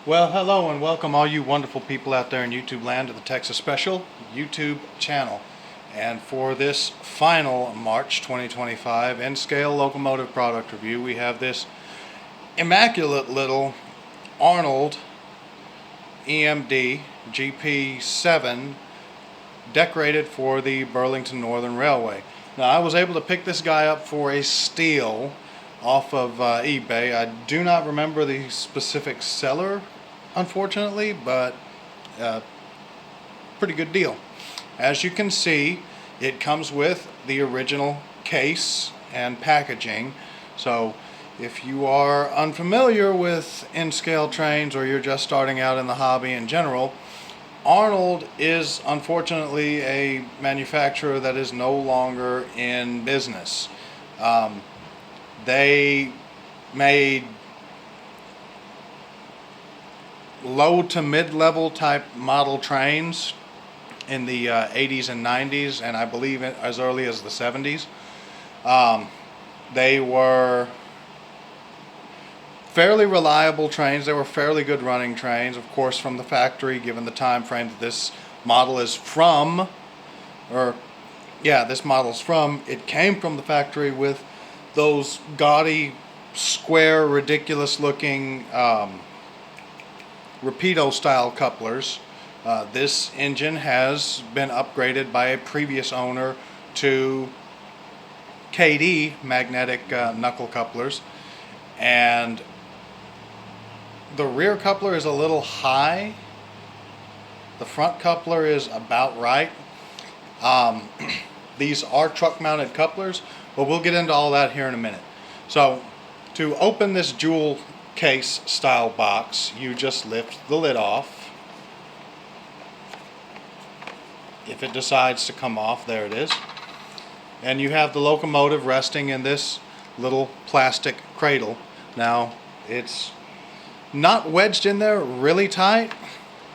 Well, hello and welcome all you wonderful people out there in YouTube land to the Texas Special YouTube channel. And for this final March 2025 N-Scale locomotive product review, we have this immaculate little Arnold EMD GP7 decorated for the Burlington Northern Railway. Now, I was able to pick this guy up for a steal off of eBay. I do not remember the specific seller, unfortunately, but pretty good deal. As you can see, it comes with the original case and packaging. So if you are unfamiliar with N-scale trains, or you're just starting out in the hobby in general, Arnold is unfortunately a manufacturer that is no longer in business. They made low to mid-level type model trains in the 80s and 90s, and I believe as early as the 70s. They were fairly reliable trains. They were fairly good running trains, of course, from the factory, given the time frame that this model is from, this model's from. It came from the factory with those gaudy, square, ridiculous looking Rapido style couplers. This engine has been upgraded by a previous owner to KD magnetic knuckle couplers, and the rear coupler is a little high. The front coupler is about right. These are truck mounted couplers, but we'll get into all that here in a minute. So to open this jewel case style box, you just lift the lid off. If it decides to come off, there it is. And you have the locomotive resting in this little plastic cradle. Now, it's not wedged in there really tight,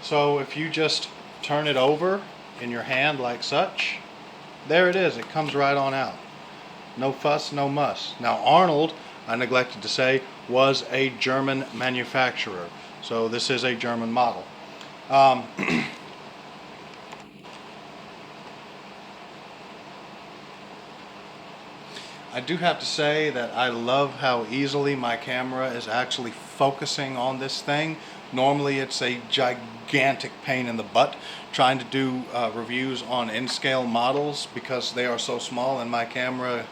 so if you just turn it over in your hand like such, there it is. It comes right on out. No fuss, no muss. Now, Arnold, I neglected to say, was a German manufacturer, so this is a German model. I do have to say that I love how easily my camera is actually focusing on this thing. Normally it's a gigantic pain in the butt trying to do reviews on N-scale models because they are so small and my camera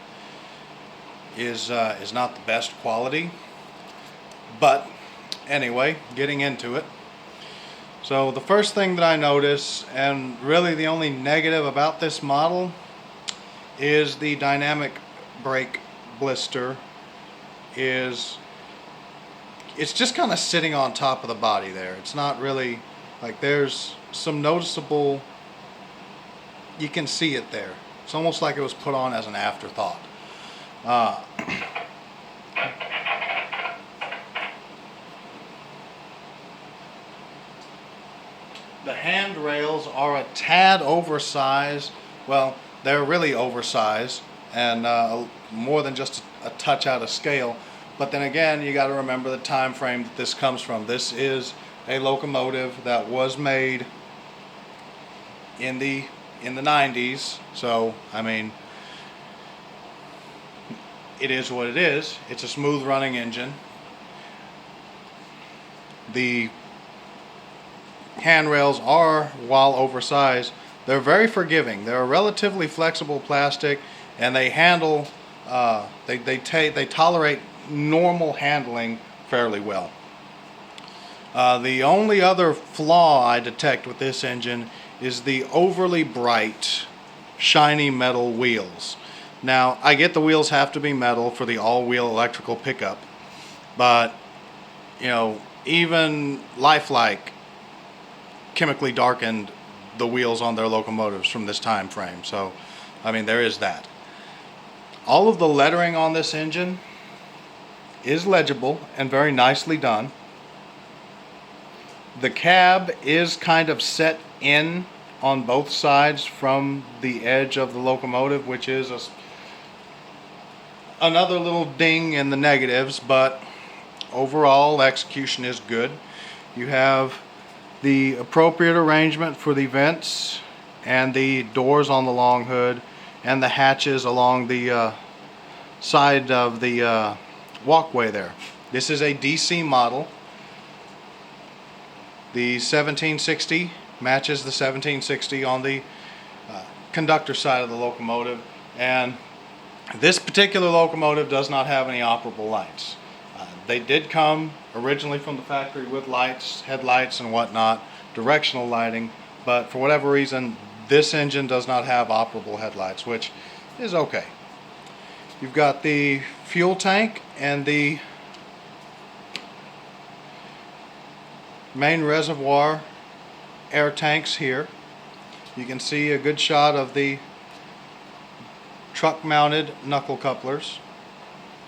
is not the best quality. But anyway, getting into it. So the first thing that I notice, and really the only negative about this model, is the dynamic brake blister. It's just kind of sitting on top of the body there. It's not really, like, there's some noticeable, you can see it there. It's almost like it was put on as an afterthought. The handrails are a tad oversized. Well, they're really oversized and more than just a touch out of scale. But then again, you got to remember the time frame that this comes from. This is a locomotive that was made in the 90s. So, I mean, it is what it is. It's a smooth running engine. The handrails are, while oversized, they're very forgiving. They're a relatively flexible plastic, and they handle, they tolerate normal handling fairly well. The only other flaw I detect with this engine is the overly bright, shiny metal wheels. Now, I get the wheels have to be metal for the all-wheel electrical pickup, but, you know, even Lifelike chemically darkened the wheels on their locomotives from this time frame. So, I mean, there is that. All of the lettering on this engine is legible and very nicely done. The cab is kind of set in on both sides from the edge of the locomotive, which is another little ding in the negatives, but overall execution is good. You have the appropriate arrangement for the vents and the doors on the long hood and the hatches along the side of the walkway there. This is a DC model. The 1760 matches the 1760 on the conductor side of the locomotive, and this particular locomotive does not have any operable lights. They did come originally from the factory with lights, headlights and whatnot, directional lighting, but for whatever reason this engine does not have operable headlights, which is okay. You've got the fuel tank and the main reservoir air tanks here. You can see a good shot of the truck mounted knuckle couplers,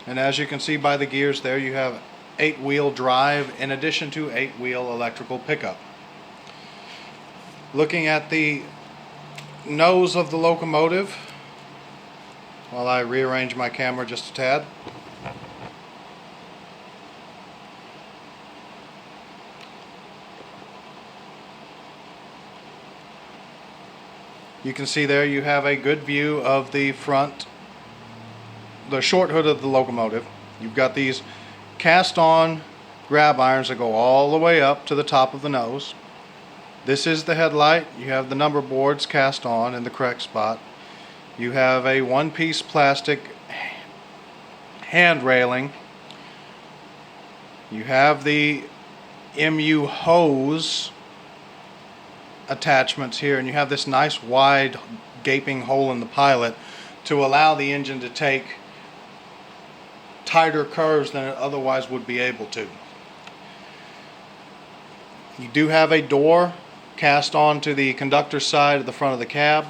and as you can see by the gears there, you have 8-wheel drive in addition to 8-wheel electrical pickup. Looking at the nose of the locomotive, while I rearrange my camera just a tad, you can see there you have a good view of the front, the short hood of the locomotive. You've got these cast on grab irons that go all the way up to the top of the nose. This is the headlight. You have the number boards cast on in the correct spot. You have a one-piece plastic hand railing. You have the MU hose attachments here, and you have this nice wide gaping hole in the pilot to allow the engine to take tighter curves than it otherwise would be able to. You do have a door cast onto the conductor side of the front of the cab.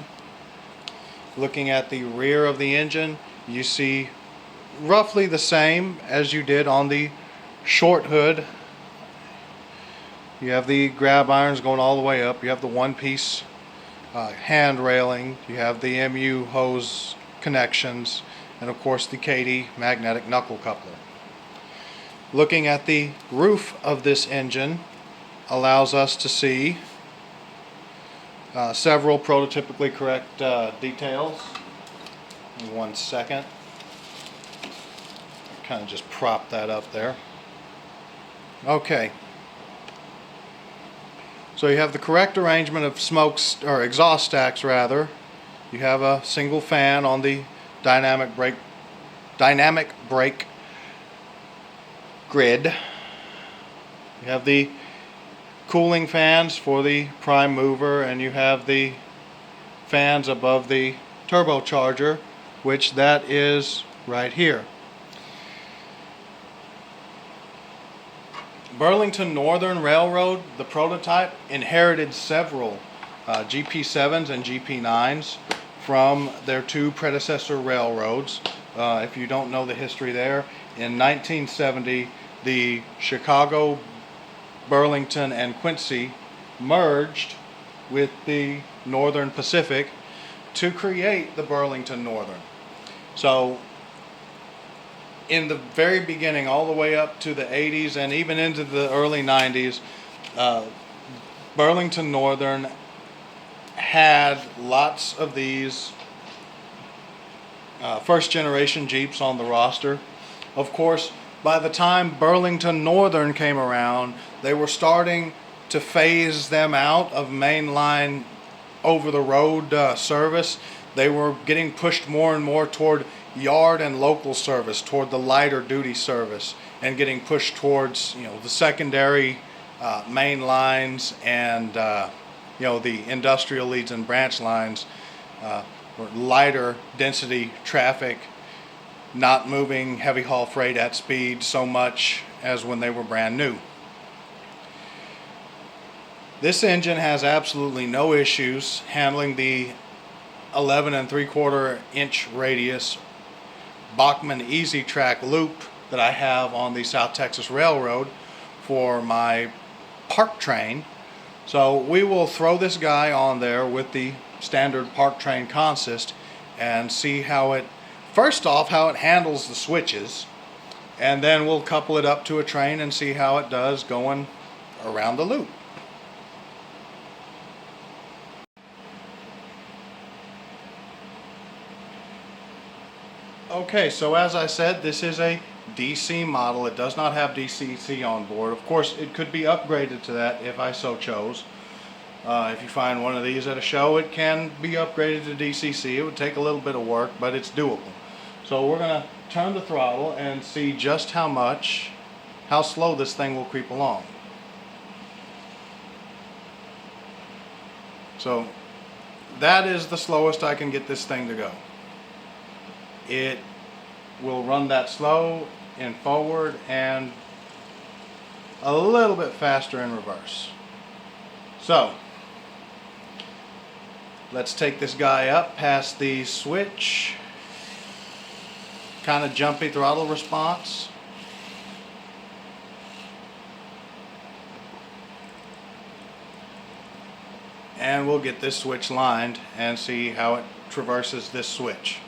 Looking at the rear of the engine, you see roughly the same as you did on the short hood. You have the grab irons going all the way up. You have the one-piece hand railing. You have the MU hose connections, and of course the Katy magnetic knuckle coupler. Looking at the roof of this engine allows us to see several prototypically correct details. Give me 1 second. Kind of just prop that up there. Okay. So you have the correct arrangement of or exhaust stacks rather. You have a single fan on the dynamic brake grid. You have the cooling fans for the prime mover, and you have the fans above the turbocharger, which that is right here. Burlington Northern Railroad, the prototype, inherited several GP7s and GP9s from their two predecessor railroads. If you don't know the history there, in 1970 the Chicago, Burlington, and Quincy merged with the Northern Pacific to create the Burlington Northern. So in the very beginning, all the way up to the 80s and even into the early 90s, Burlington Northern had lots of these first generation Jeeps on the roster. Of course, by the time Burlington Northern came around, they were starting to phase them out of mainline over-the-road service. They were getting pushed more and more toward yard and local service, toward the lighter duty service, and getting pushed towards the secondary main lines and the industrial leads and branch lines, or lighter density traffic, not moving heavy haul freight at speed so much as when they were brand new. This engine has absolutely no issues handling the 11 3/4 inch radius Bachmann Easy Track loop that I have on the South Texas Railroad for my park train. So we will throw this guy on there with the standard park train consist and see how it, first off, how it handles the switches, and then we'll couple it up to a train and see how it does going around the loop. Okay, so as I said, this is a DC model. It does not have DCC on board. Of course, it could be upgraded to that if I so chose. If you find one of these at a show, it can be upgraded to DCC. It would take a little bit of work, but it's doable. So we're going to turn the throttle and see just how slow this thing will creep along. So that is the slowest I can get this thing to go. It will run that slow in forward and a little bit faster in reverse. So let's take this guy up past the switch. Kind of jumpy throttle response. And we'll get this switch lined and see how it traverses this switch.